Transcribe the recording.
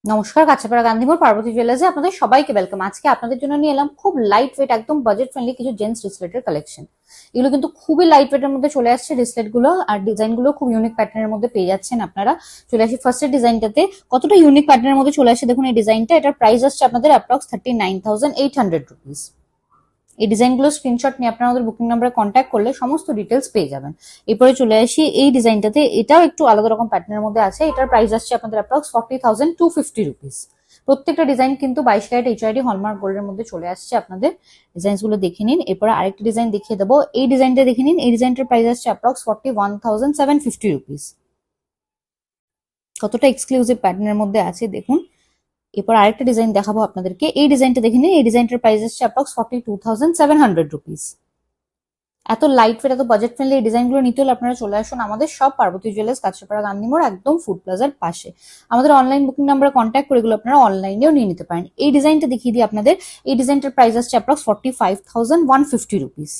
নমস্কার, কাছাপাড়া গান্ধীমোড় পার্বতী জুয়েলার্সে আপনাদের সবাইকে ওয়েলকাম। আজকে আপনাদের জন্য নিয়ে এলাম খুব লাইট ওয়েট, একদম বাজেট ফ্রেন্ডলি কিছু জেন্টস রিসলেটের কালেকশন। এগুলো কিন্তু খুবই লাইট ওয়েটের মধ্যে চলে আসছে রিসলেট গুলো, আর ডিজাইন গুলো খুব ইউনিক প্যাটার্নের মধ্যে পেয়ে যাচ্ছেন আপনারা। চলে আসি ফার্স্টের ডিজাইনটাতে। কতটা ইউনিক প্যাটার্নের মধ্যে চলে আসছে দেখুন এই ডিজাইনটা। এটার প্রাইস আসছে আপনাদের অ্যাপ্রক্স 39,800 রুপিস। এই ডিজাইনগুলো স্ক্রিনশট নিয়ে আপনারা আমাদের বুকিং নাম্বারে কন্ট্যাক্ট করলে সমস্ত ডিটেলস পেয়ে যাবেন। এরপরে চলে আসি এই ডিজাইনটাতে। এটাও একটু আলাদা রকম প্যাটার্নের মধ্যে আছে। এটার প্রাইস আসছে আপনাদের অ্যাপ্রক্স 40,250 রুপিস। প্রত্যেকটা ডিজাইন কিন্তু 22 ক্যারেট এইচআইডি হলমার্ক গোল্ডের মধ্যে চলে আসছে। আপনাদের ডিজাইনস গুলো দেখে নিন। এরপরে আরেকটা ডিজাইন দেখিয়ে দেবো। এই ডিজাইনটা দেখে নিন। এই ডিজাইনটার প্রাইস আসছে অ্যাপ্রক্স 41,750 রুপিস। কতটা এক্সক্লুসিভ প্যাটার্নের মধ্যে আছে দেখুন। এরপর আরেকটা ডিজাইন দেখাবো আপনাদেরকে। এই ডিজাইনটা দেখে নিন। এই ডিজাইনটার প্রাইস আসছে অ্যাপ্রক্স 42,700 রুপিস। এত লাইট ওয়েট, এত বাজেট ফ্রেন্ডলি এই ডিজাইনগুলো নিতে হলে আপনারা চলে আসুন আমাদের সব পার্বতী জুয়েলার্স, কাছাপাড়া গান্ধীমোড়, একদম ফুড প্লাজার পাশে। আমাদের অনলাইন বুকিং নাম্বারে কন্ট্যাক্ট করে এগুলো আপনারা অনলাইনেও নিয়ে নিতে পারেন। এই ডিজাইনটা দেখিয়ে দিই আপনাদের। এই ডিজাইনটার প্রাইস আসছে অ্যাপ্রক্স 45,150 রুপিস।